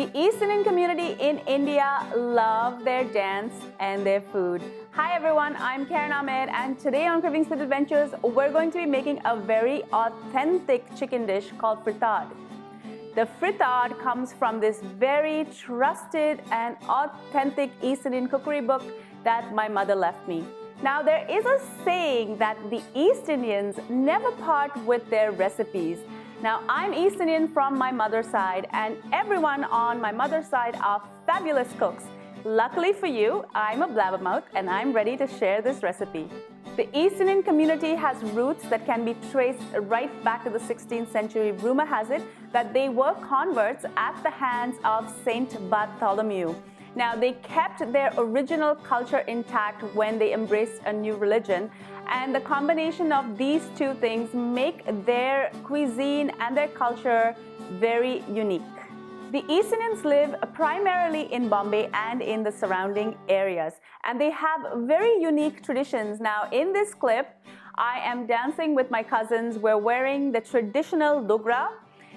The East Indian community in India love their dance and their food. Hi everyone, I'm Cardamoms, and today on Kravings with Adventures, we're going to be making a very authentic chicken dish called FRITHAD. The FRITHAD comes from this very trusted and authentic East Indian cookery book that my mother left me. Now there is a saying that the East Indians never part with their recipes. Now I'm East Indian from my mother's side, and everyone on my mother's side are fabulous cooks. Luckily for you, I'm a blabbermouth and I'm ready to share this recipe. The East Indian community has roots that can be traced right back to the 16th century. Rumor has it that they were converts at the hands of Saint Bartholomew. Now they kept their original culture intact when they embraced a new religion, and the combination of these two things make their cuisine and their culture very unique. The East Indians live primarily in Bombay and in the surrounding areas, and they have very unique traditions. Now in this clip, I am dancing with my cousins. We're wearing the traditional dogra.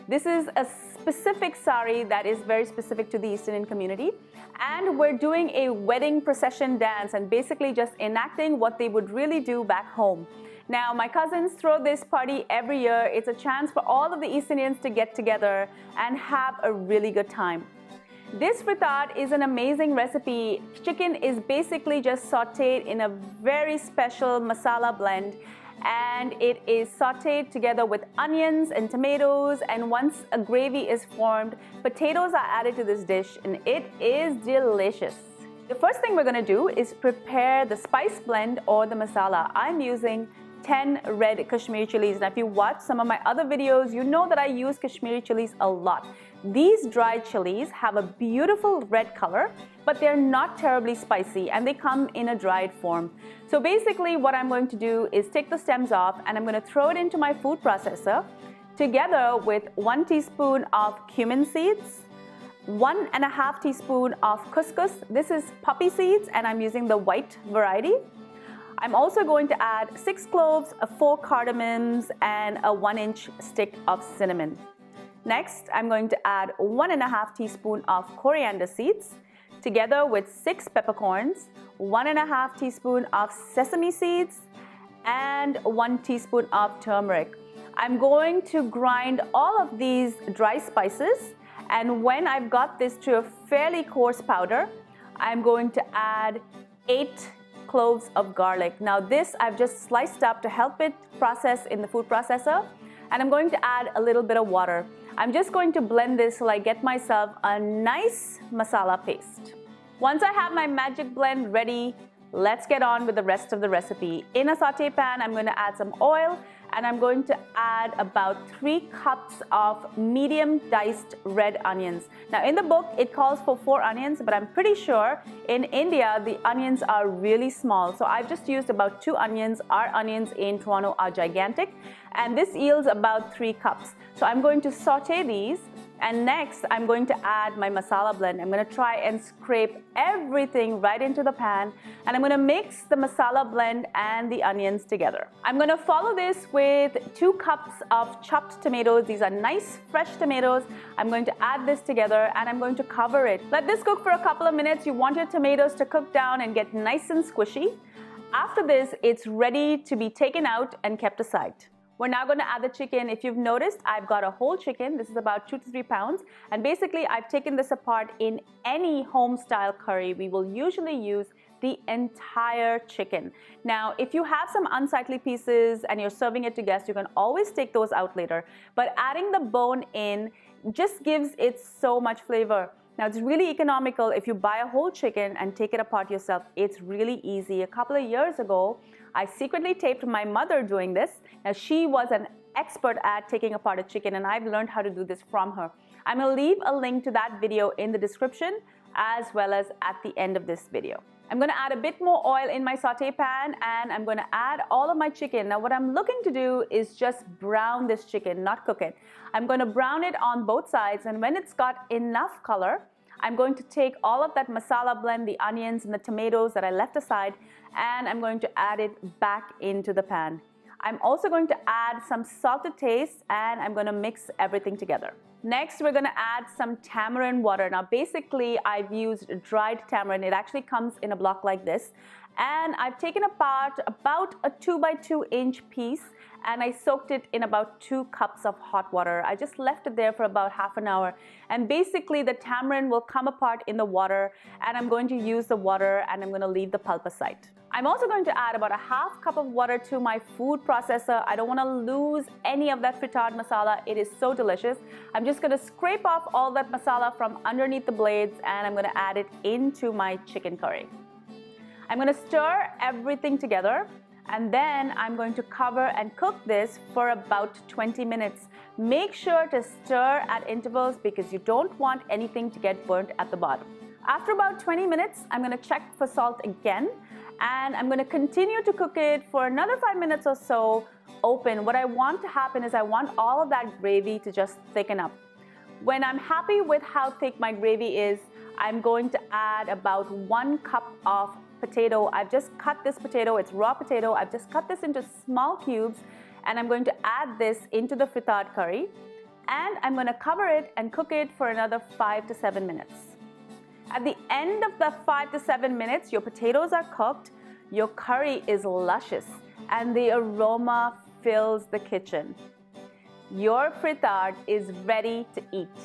This is a specific sari that is very specific to the East Indian community, and we're doing a wedding procession dance and basically just enacting what they would really do back home. Now my cousins throw this party every year. It's a chance for all of the East Indians to get together and have a really good time. This FRITHAD is an amazing recipe. Chicken is basically just sautéed in a very special masala blend, and it is sautéed together with onions and tomatoes, and once a gravy is formed, potatoes are added to this dish and it is delicious. The first thing we're going to do is prepare the spice blend or the masala. I'm using 10 red Kashmiri chilies. Now if you watch some of my other videos, you know that I use Kashmiri chilies a lot. These dried chilies have a beautiful red color, but they're not terribly spicy and they come in a dried form. So basically what I'm going to do is take the stems off and I'm going to throw it into my food processor together with 1 teaspoon of cumin seeds, 1.5 teaspoon of khus-khus. This is poppy seeds and I'm using the white variety. I'm also going to add 6 cloves, 4 cardamoms, and a 1-inch stick of cinnamon. Next, I'm going to add 1.5 teaspoon of coriander seeds together with 6 peppercorns, 1.5 teaspoon of sesame seeds, and 1 teaspoon of turmeric. I'm going to grind all of these dry spices, and when I've got this to a fairly coarse powder, I'm going to add 8 cloves of garlic. Now this I've just sliced up to help it process in the food processor, and I'm going to add a little bit of water. I'm just going to blend this till I get myself a nice masala paste. Once I have my magic blend ready, let's get on with the rest of the recipe. In a sauté pan, I'm going to add some oil, and I'm going to add about 3 cups of medium diced red onions. Now in the book, it calls for 4 onions, but I'm pretty sure in India, the onions are really small. So I've just used about 2 onions. Our onions in Toronto are gigantic, and this yields about 3 cups. So I'm going to sauté these, and next I'm going to add my masala blend. I'm going to try and scrape everything right into the pan, and I'm going to mix the masala blend and the onions together. I'm going to follow this with 2 cups of chopped tomatoes. These are nice fresh tomatoes. I'm going to add this together and I'm going to cover it. Let this cook for a couple of minutes. You want your tomatoes to cook down and get nice and squishy. After this, it's ready to be taken out and kept aside. We're now going to add the chicken. If you've noticed, I've got a whole chicken. This is about 2 to 3 pounds. And basically, I've taken this apart. In any home-style curry, we will usually use the entire chicken. Now, if you have some unsightly pieces and you're serving it to guests, you can always take those out later. But adding the bone in just gives it so much flavor. Now, it's really economical. If you buy a whole chicken and take it apart yourself, it's really easy. A couple of years ago, I secretly taped my mother doing this. Now, she was an expert at taking apart a chicken, and I've learned how to do this from her. I'm going to leave a link to that video in the description as well as at the end of this video. I'm going to add a bit more oil in my sauté pan, and I'm going to add all of my chicken. Now what I'm looking to do is just brown this chicken, not cook it. I'm going to brown it on both sides, and when it's got enough color, I'm going to take all of that masala blend, the onions and the tomatoes that I left aside, and I'm going to add it back into the pan. I'm also going to add some salt to taste, and I'm going to mix everything together. Next, we're going to add some tamarind water. Now, basically, I've used dried tamarind. It actually comes in a block like this. And I've taken apart about a 2 by 2 inch piece and I soaked it in about 2 cups of hot water. I just left it there for about half an hour. And basically, the tamarind will come apart in the water and I'm going to use the water and I'm going to leave the pulp aside. I'm also going to add about a half cup of water to my food processor. I don't want to lose any of that frittad masala. It is so delicious. I'm just going to scrape off all that masala from underneath the blades and I'm going to add it into my chicken curry. I'm going to stir everything together and then I'm going to cover and cook this for about 20 minutes. Make sure to stir at intervals because you don't want anything to get burnt at the bottom. After about 20 minutes, I'm going to check for salt again and I'm going to continue to cook it for another 5 minutes or so open. What I want to happen is I want all of that gravy to just thicken up. When I'm happy with how thick my gravy is, I'm going to add about 1 cup of potato. I've just cut this potato, it's raw potato. I've just cut this into small cubes and I'm going to add this into the frittad curry and I'm going to cover it and cook it for another 5 to 7 minutes. At the end of the 5 to 7 minutes, your potatoes are cooked, your curry is luscious and the aroma fills the kitchen. Your frittad is ready to eat.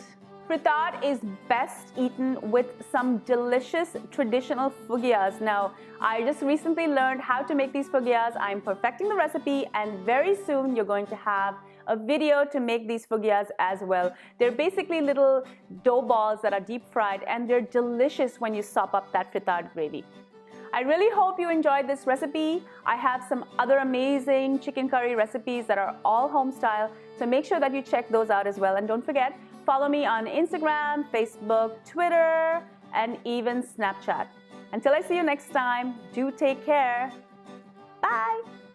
Frittad is best eaten with some delicious traditional phugyas. Now, I just recently learned how to make these phugyas. I'm perfecting the recipe and very soon you're going to have a video to make these phugyas as well. They're basically little dough balls that are deep fried and they're delicious when you sop up that frittad gravy. I really hope you enjoyed this recipe. I have some other amazing chicken curry recipes that are all home style, so make sure that you check those out as well. And don't forget, follow me on Instagram, Facebook, Twitter, and even Snapchat. Until I see you next time, do take care. Bye.